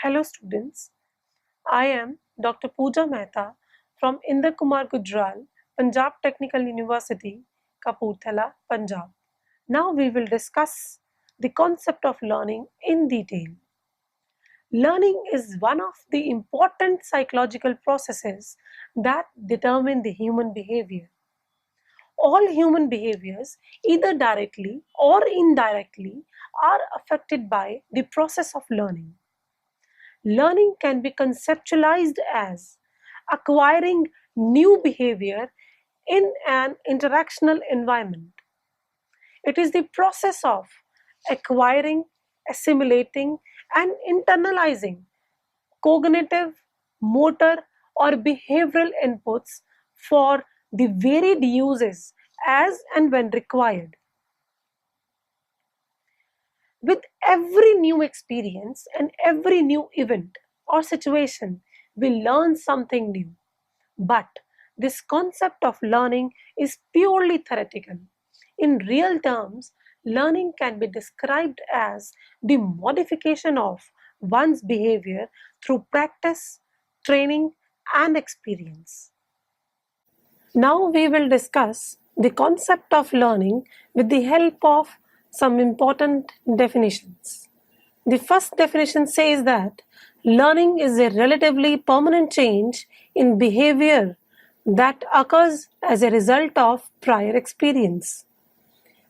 Hello students, I am Dr. Pooja Mehta from Inder Kumar Gujral, Punjab Technical University, Kapurthala, Punjab. Now we will discuss the concept of learning in detail. Learning is one of the important psychological processes that determine the human behavior. All human behaviors, either directly or indirectly, are affected by the process of learning. Learning can be conceptualized as acquiring new behavior in an interactional environment. It is the process of acquiring, assimilating, and internalizing cognitive, motor, or behavioral inputs for the varied uses as and when required. With every new experience and every new event or situation, we learn something new. But this concept of learning is purely theoretical. In real terms, learning can be described as the modification of one's behavior through practice, training, and experience. Now we will discuss the concept of learning with the help of some important definitions. The first definition says that learning is a relatively permanent change in behavior that occurs as a result of prior experience.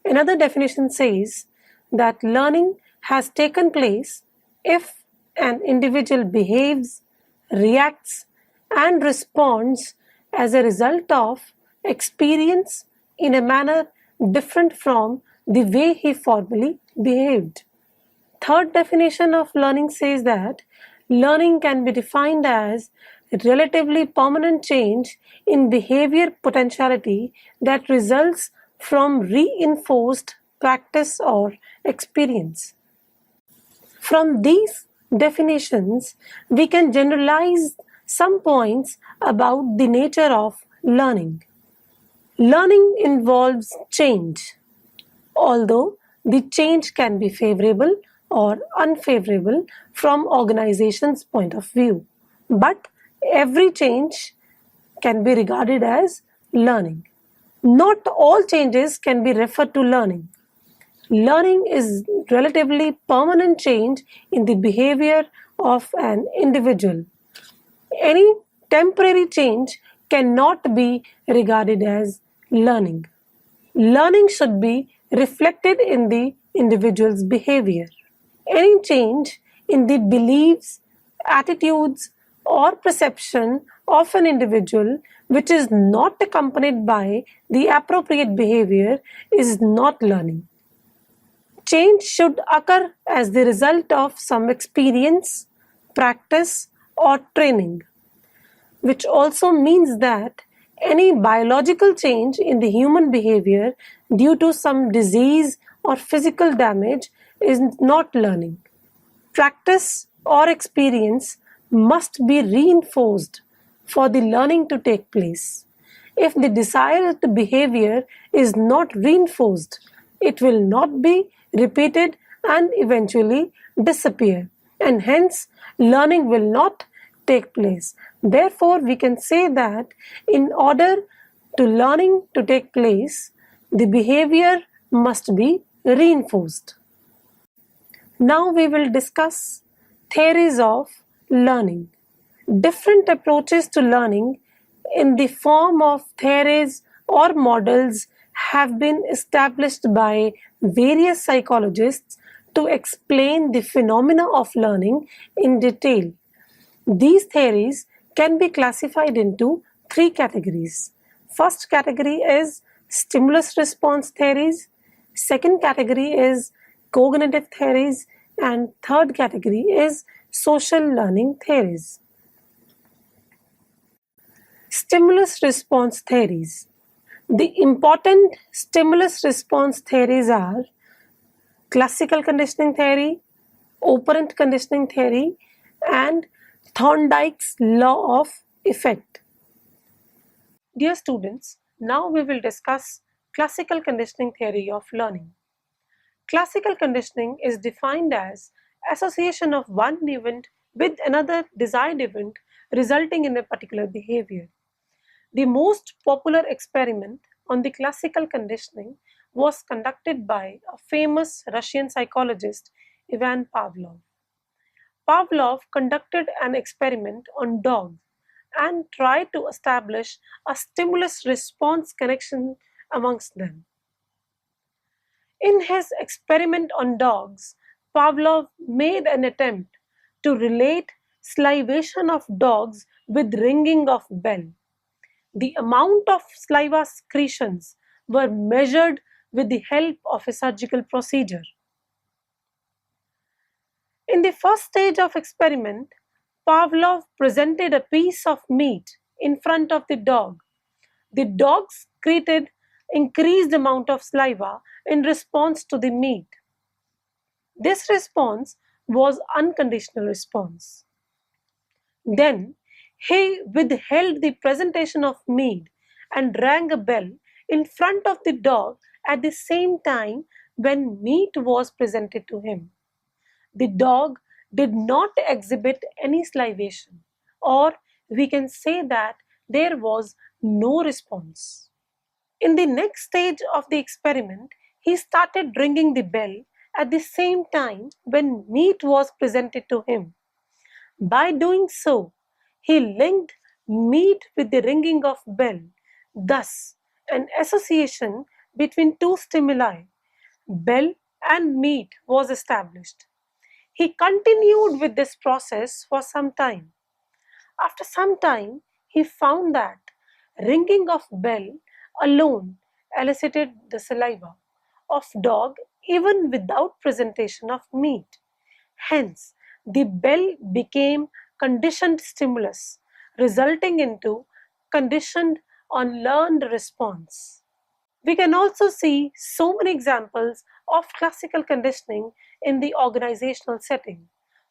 Another definition says that learning has taken place if an individual behaves, reacts, and responds as a result of experience in a manner different from the way he formerly behaved. Third definition of learning says that learning can be defined as relatively permanent change in behavior potentiality that results from reinforced practice or experience. From these definitions, we can generalize some points about the nature of learning. Learning involves change, although the change can be favorable or unfavorable from organization's point of view. But every change can be regarded as learning. Not all changes can be referred to learning. Learning is relatively permanent change in the behavior of an individual. Any temporary change cannot be regarded as learning. Learning should be reflected in the individual's behavior. Any change in the beliefs, attitudes, or perception of an individual which is not accompanied by the appropriate behavior is not learning. Change should occur as the result of some experience, practice, or training, which also means that any biological change in the human behavior due to some disease or physical damage is not learning. Practice or experience must be reinforced for the learning to take place. If the desired behavior is not reinforced, it will not be repeated and eventually disappear, and hence learning will not take place. Therefore, we can say that in order to learning to take place, the behavior must be reinforced. Now we will discuss theories of learning. Different approaches to learning in the form of theories or models have been established by various psychologists to explain the phenomena of learning in detail. These theories can be classified into three categories. First category is stimulus response theories, second category is cognitive theories, and third category is social learning theories. Stimulus response theories. The important stimulus response theories are classical conditioning theory, operant conditioning theory, and Thorndike's law of effect. Dear students, now we will discuss classical conditioning theory of learning. Classical conditioning is defined as association of one event with another desired event resulting in a particular behavior. The most popular experiment on the classical conditioning was conducted by a famous Russian psychologist, Ivan Pavlov. Pavlov conducted an experiment on dogs and tried to establish a stimulus response connection amongst them. In his experiment on dogs, Pavlov made an attempt to relate salivation of dogs with ringing of bell. The amount of saliva secretions were measured with the help of a surgical procedure. In the first stage of experiment, Pavlov presented a piece of meat in front of the dog. The dog secreted increased amount of saliva in response to the meat. This response was unconditional response. Then he withheld the presentation of meat and rang a bell in front of the dog at the same time when meat was presented to him. The dog did not exhibit any salivation, or we can say that there was no response. In the next stage of the experiment, he started ringing the bell at the same time when meat was presented to him. By doing so, he linked meat with the ringing of bell. Thus, an association between two stimuli, bell and meat, was established. He continued with this process for some time. After some time, he found that ringing of bell alone elicited the saliva of dog even without presentation of meat. Hence, the bell became conditioned stimulus, resulting into conditioned on learned response. We can also see so many examples of classical conditioning in the organizational setting.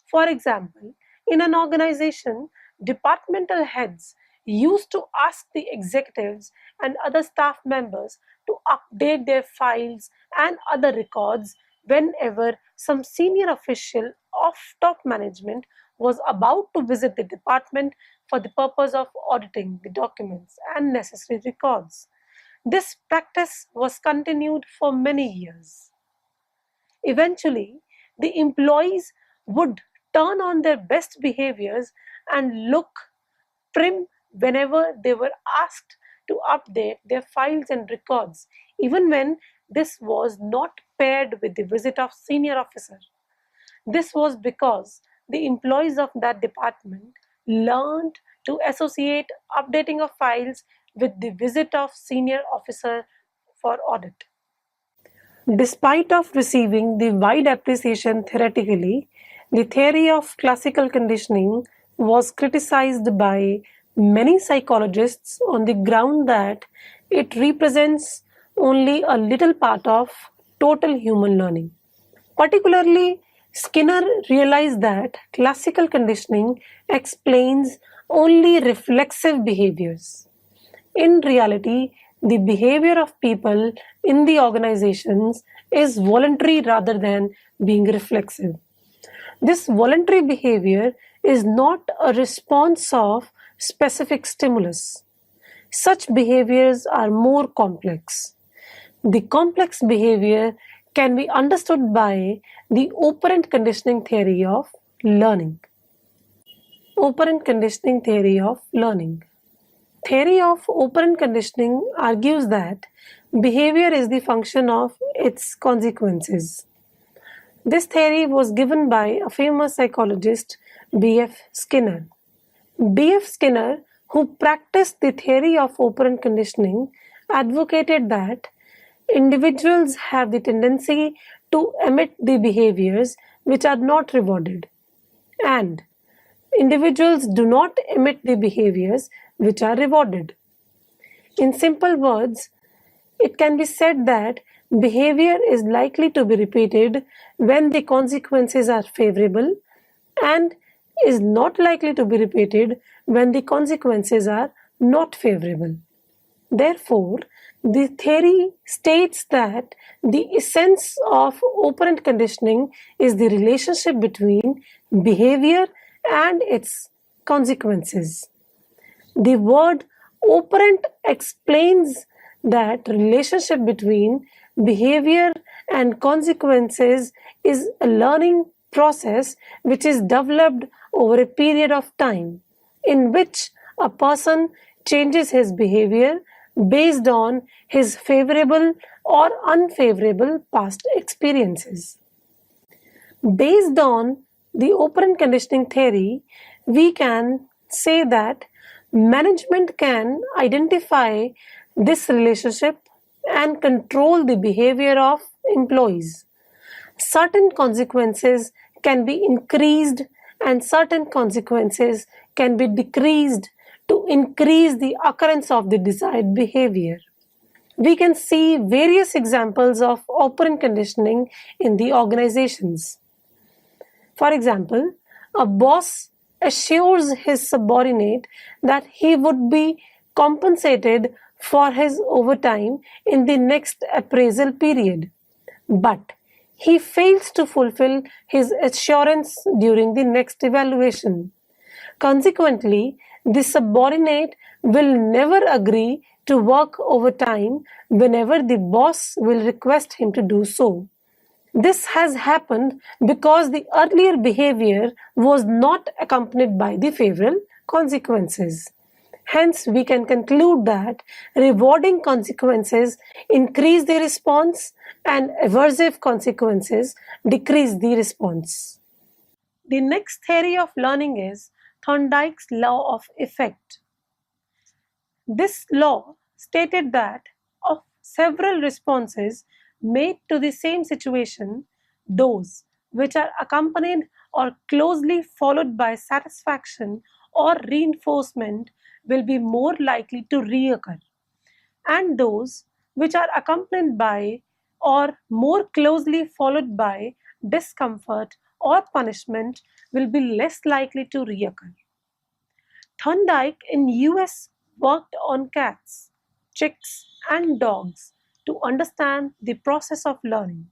For example, in an organization, departmental heads used to ask the executives and other staff members to update their files and other records whenever some senior official of top management was about to visit the department for the purpose of auditing the documents and necessary records. This practice was continued for many years. Eventually, the employees would turn on their best behaviors and look prim whenever they were asked to update their files and records, even when this was not paired with the visit of senior officer. This was because the employees of that department learned to associate updating of files with the visit of senior officer for audit. Despite of receiving the wide appreciation theoretically, the theory of classical conditioning was criticized by many psychologists on the ground that it represents only a little part of total human learning. Particularly, Skinner realized that classical conditioning explains only reflexive behaviors. In reality, the behavior of people in the organizations is voluntary rather than being reflexive. This voluntary behavior is not a response of specific stimulus. Such behaviors are more complex. The complex behavior can be understood by the operant conditioning theory of learning. Operant conditioning theory of learning. Theory of operant conditioning argues that behavior is the function of its consequences. This theory was given by a famous psychologist, B.F. Skinner. B.F. Skinner, who practiced the theory of operant conditioning, advocated that individuals have the tendency to emit the behaviors which are not rewarded, and individuals do not emit the behaviors which are rewarded. In simple words, it can be said that behavior is likely to be repeated when the consequences are favorable and is not likely to be repeated when the consequences are not favorable. Therefore, the theory states that the essence of operant conditioning is the relationship between behavior and its consequences. The word operant explains that relationship between behavior and consequences is a learning process which is developed over a period of time in which a person changes his behavior based on his favorable or unfavorable past experiences. Based on the operant conditioning theory, we can say that management can identify this relationship and control the behavior of employees. Certain consequences can be increased and certain consequences can be decreased to increase the occurrence of the desired behavior. We can see various examples of operant conditioning in the organizations. For example, a boss assures his subordinate that he would be compensated for his overtime in the next appraisal period, but he fails to fulfill his assurance during the next evaluation. Consequently, the subordinate will never agree to work overtime whenever the boss will request him to do so. This has happened because the earlier behavior was not accompanied by the favorable consequences. Hence, we can conclude that rewarding consequences increase the response and aversive consequences decrease the response. The next theory of learning is Thorndike's law of effect. This law stated that of several responses made to the same situation, those which are accompanied or closely followed by satisfaction or reinforcement will be more likely to reoccur, and those which are accompanied by or more closely followed by discomfort or punishment will be less likely to reoccur. Thorndike in US worked on cats, chicks and dogs to understand the process of learning.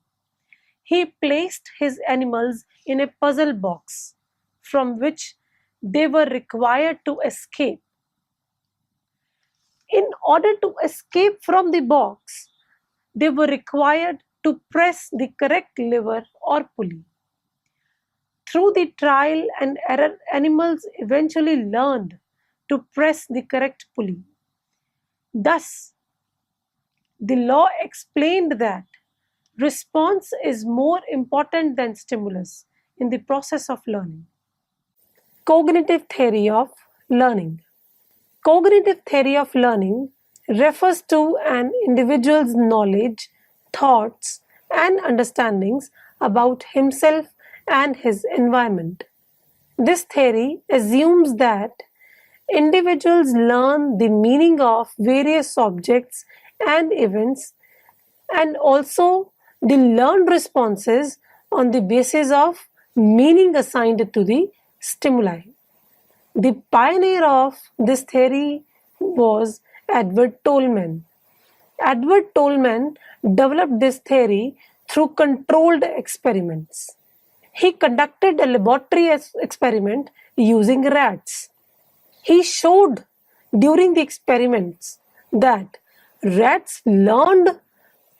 He placed his animals in a puzzle box from which they were required to escape. In order to escape from the box, they were required to press the correct lever or pulley. Through the trial and error, animals eventually learned to press the correct pulley. Thus, the law explained that response is more important than stimulus in the process of learning. Cognitive theory of learning. Cognitive theory of learning refers to an individual's knowledge, thoughts, and understandings about himself and his environment. This theory assumes that individuals learn the meaning of various objects and events and also the learned responses on the basis of meaning assigned to the stimuli. The pioneer of this theory was Edward Tolman. Edward Tolman developed this theory through controlled experiments. He conducted a laboratory experiment using rats. He showed during the experiments that rats learned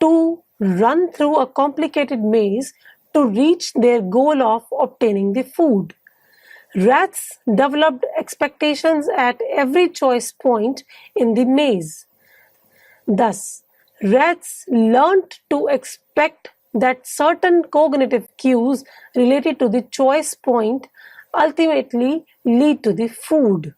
to run through a complicated maze to reach their goal of obtaining the food. Rats developed expectations at every choice point in the maze. Thus, rats learned to expect that certain cognitive cues related to the choice point ultimately lead to the food.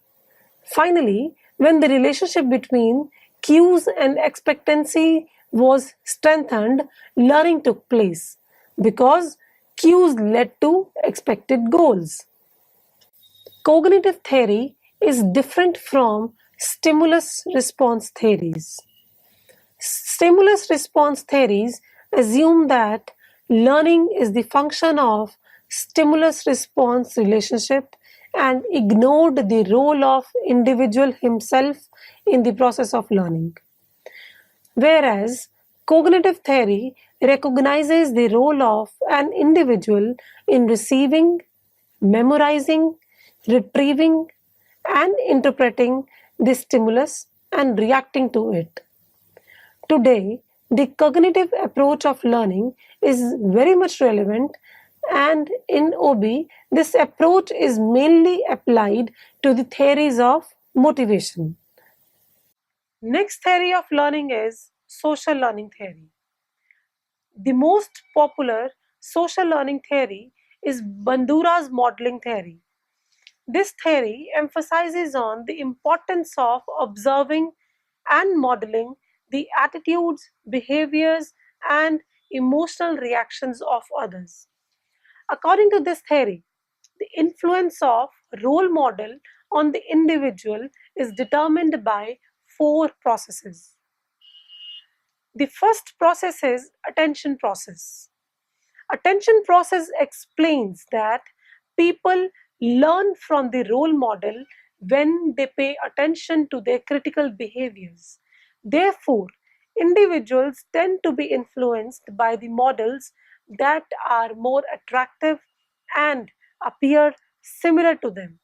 Finally, when the relationship between cues and expectancy was strengthened, learning took place because cues led to expected goals. Cognitive theory is different from stimulus response theories. Stimulus response theories assume that learning is the function of stimulus response relationship and ignored the role of individual himself in the process of learning. Whereas cognitive theory recognizes the role of an individual in receiving, memorizing, retrieving and interpreting the stimulus and reacting to it. Today, the cognitive approach of learning is very much relevant, and in OB, this approach is mainly applied to the theories of motivation. Next theory of learning is social learning theory. The most popular social learning theory is Bandura's modeling theory. This theory emphasizes on the importance of observing and modeling the attitudes, behaviors, and emotional reactions of others. According to this theory, the influence of role model on the individual is determined by four processes. The first process is attention process. Attention process explains that people learn from the role model when they pay attention to their critical behaviors. Therefore, individuals tend to be influenced by the models that are more attractive and appear similar to them.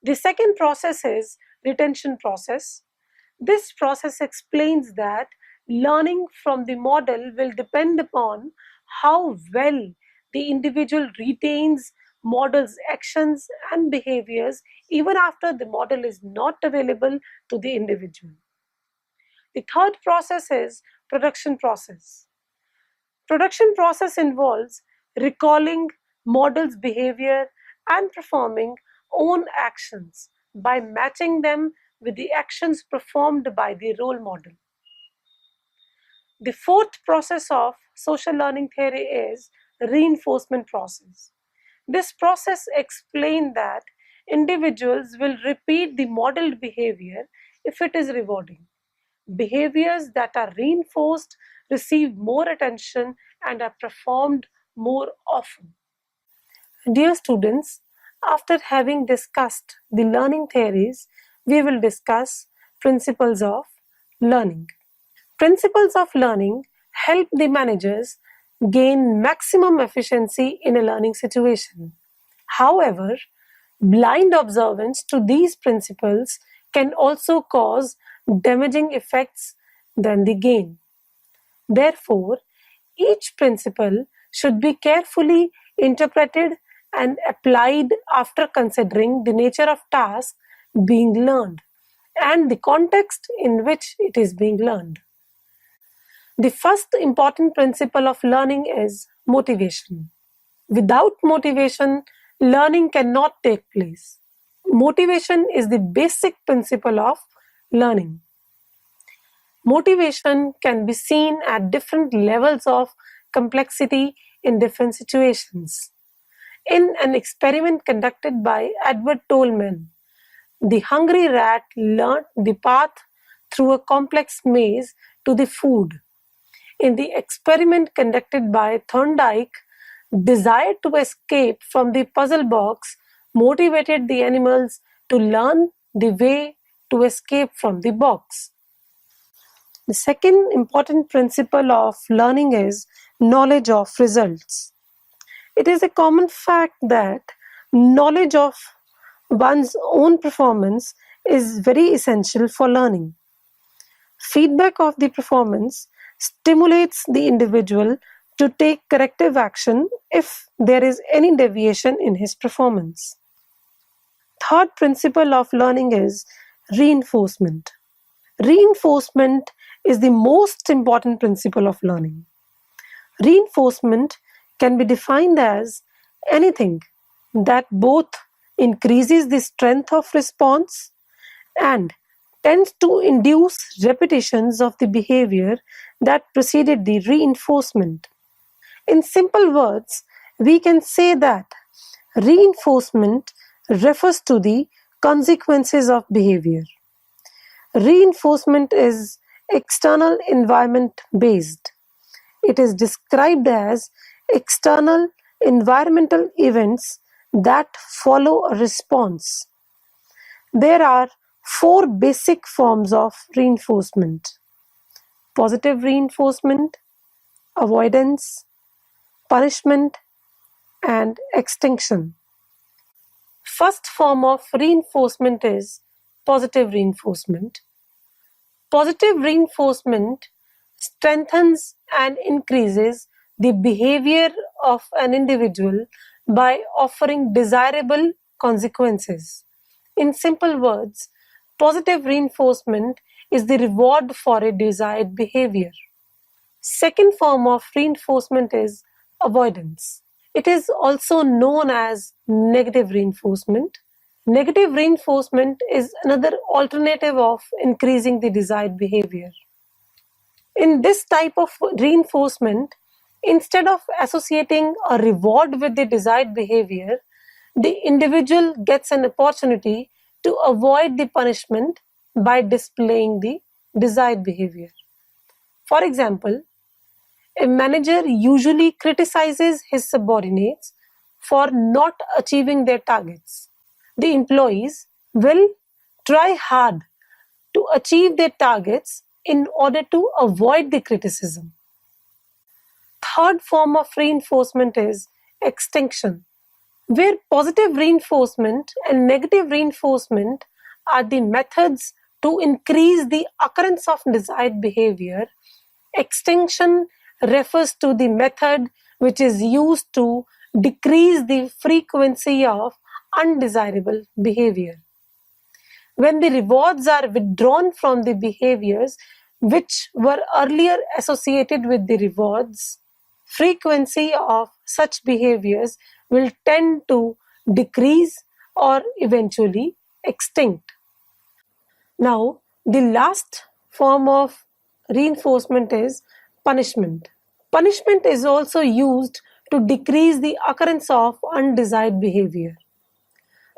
The second process is retention process. This process explains that learning from the model will depend upon how well the individual retains model's actions and behaviors even after the model is not available to the individual. The third process is production process. Production process involves recalling models' behavior and performing own actions by matching them with the actions performed by the role model. The fourth process of social learning theory is reinforcement process. This process explains that individuals will repeat the modeled behavior if it is rewarding. Behaviors that are reinforced receive more attention and are performed more often. Dear students, after having discussed the learning theories, we will discuss principles of learning. Principles of learning help the managers gain maximum efficiency in a learning situation. However, blind observance to these principles can also cause damaging effects than the gain. Therefore, each principle should be carefully interpreted and applied after considering the nature of task being learned and the context in which it is being learned. The first important principle of learning is motivation. Without motivation, learning cannot take place. Motivation is the basic principle of learning. Motivation can be seen at different levels of complexity in different situations. In an experiment conducted by Edward Tolman, the hungry rat learned the path through a complex maze to the food. In the experiment conducted by Thorndike, desire to escape from the puzzle box motivated the animals to learn the way to escape from the box. The second important principle of learning is knowledge of results. It is a common fact that knowledge of one's own performance is very essential for learning. Feedback of the performance stimulates the individual to take corrective action if there is any deviation in his performance. Third principle of learning is reinforcement. Reinforcement is the most important principle of learning. Reinforcement can be defined as anything that both increases the strength of response and tends to induce repetitions of the behavior that preceded the reinforcement. In simple words, we can say that reinforcement refers to the consequences of behavior. Reinforcement is external environment based. It is described as external environmental events that follow a response. There are four basic forms of reinforcement: positive reinforcement, avoidance, punishment, and extinction. First form of reinforcement is positive reinforcement. Positive reinforcement strengthens and increases the behavior of an individual by offering desirable consequences. In simple words, positive reinforcement is the reward for a desired behavior. Second form of reinforcement is avoidance. It is also known as negative reinforcement. Negative reinforcement is another alternative of increasing the desired behavior. In this type of reinforcement, instead of associating a reward with the desired behavior, the individual gets an opportunity to avoid the punishment by displaying the desired behavior. For example, a manager usually criticizes his subordinates for not achieving their targets. The employees will try hard to achieve their targets in order to avoid the criticism. Third form of reinforcement is extinction, where positive reinforcement and negative reinforcement are the methods to increase the occurrence of desired behavior. Extinction refers to the method which is used to decrease the frequency of undesirable behavior. When the rewards are withdrawn from the behaviors which were earlier associated with the rewards, frequency of such behaviors will tend to decrease or eventually extinct. Now, the last form of reinforcement is punishment. Punishment is also used to decrease the occurrence of undesired behavior.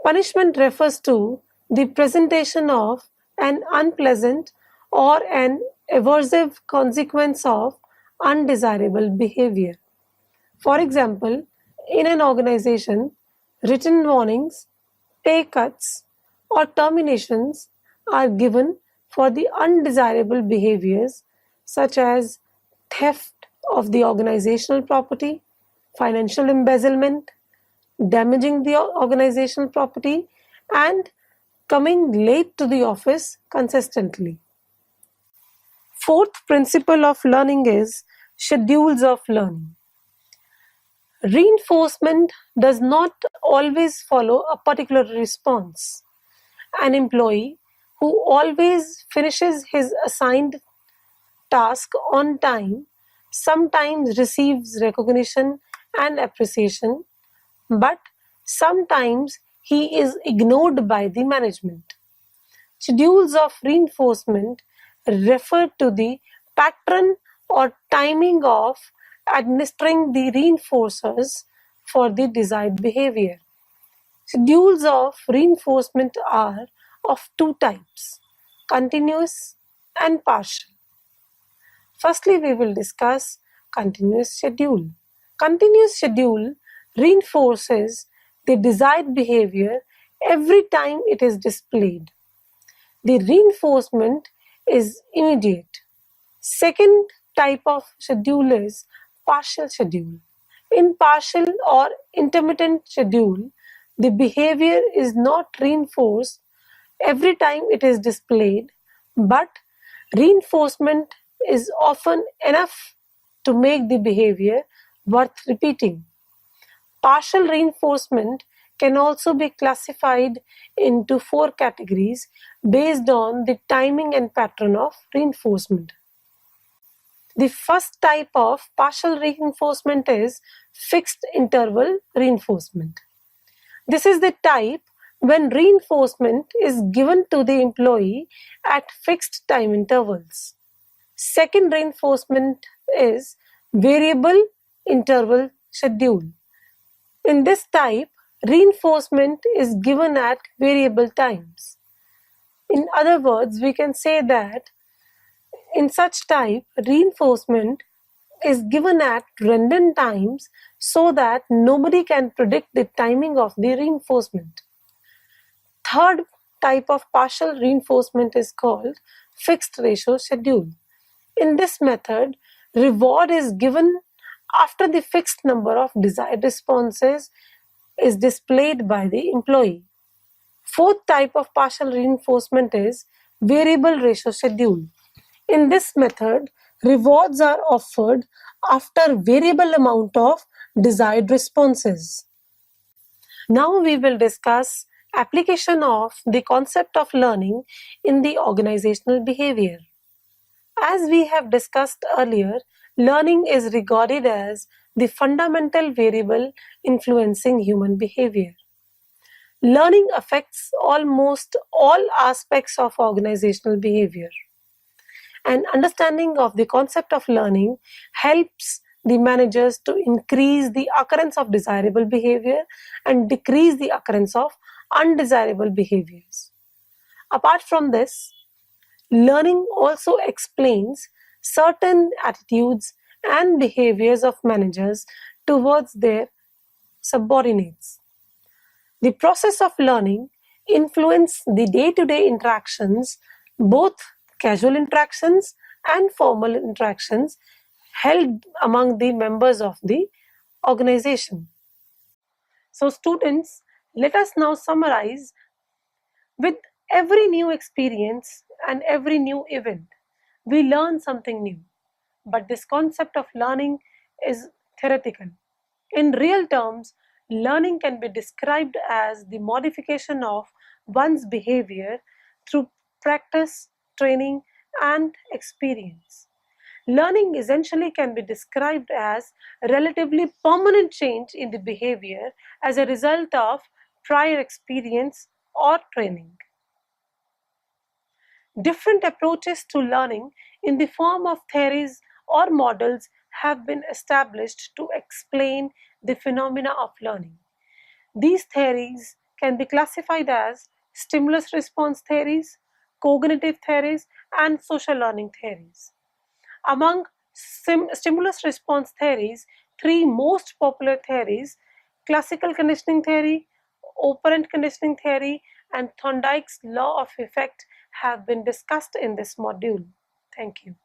Punishment refers to the presentation of an unpleasant or an aversive consequence of undesirable behavior. For example, in an organization, written warnings, pay cuts, or terminations are given for the undesirable behaviors such as theft of the organizational property, financial embezzlement, damaging the organizational property, and coming late to the office consistently. Fourth principle of learning is schedules of learning. Reinforcement does not always follow a particular response. An employee who always finishes his assigned task on time sometimes receives recognition and appreciation, but sometimes he is ignored by the management. Schedules of reinforcement refer to the pattern or timing of administering the reinforcers for the desired behavior. Schedules of reinforcement are of two types, continuous and partial. Firstly, we will discuss continuous schedule. Continuous schedule reinforces the desired behavior every time it is displayed. The reinforcement is immediate. Second type of schedule is partial schedule. In partial or intermittent schedule, the behavior is not reinforced every time it is displayed, but reinforcement is often enough to make the behavior worth repeating. Partial reinforcement can also be classified into four categories based on the timing and pattern of reinforcement. The first type of partial reinforcement is fixed interval reinforcement. This is the type when reinforcement is given to the employee at fixed time intervals. Second reinforcement is variable interval schedule. In this type, reinforcement is given at variable times. In other words, we can say that in such type, reinforcement is given at random times so that nobody can predict the timing of the reinforcement. Third type of partial reinforcement is called fixed ratio schedule. In this method, reward is given after the fixed number of desired responses is displayed by the employee. Fourth type of partial reinforcement is variable ratio schedule. In this method, rewards are offered after variable amount of desired responses. Now we will discuss application of the concept of learning in the organizational behavior. As we have discussed earlier, learning is regarded as the fundamental variable influencing human behavior. Learning affects almost all aspects of organizational behavior. An understanding of the concept of learning helps the managers to increase the occurrence of desirable behavior and decrease the occurrence of undesirable behaviors. Apart from this, learning also explains certain attitudes and behaviors of managers towards their subordinates. The process of learning influences the day-to-day interactions, both casual interactions and formal interactions held among the members of the organization. So students, let us now summarize. With every new experience and every new event, we learn something new. But this concept of learning is theoretical. In real terms, learning can be described as the modification of one's behavior through practice, training, and experience. Learning essentially can be described as a relatively permanent change in the behavior as a result of prior experience or training. Different approaches to learning in the form of theories or models have been established to explain the phenomena of learning. These theories can be classified as stimulus response theories, cognitive theories, and social learning theories. Among stimulus response theories, three most popular theories, classical conditioning theory, operant conditioning theory, and Thorndike's law of effect, have been discussed in this module. Thank you.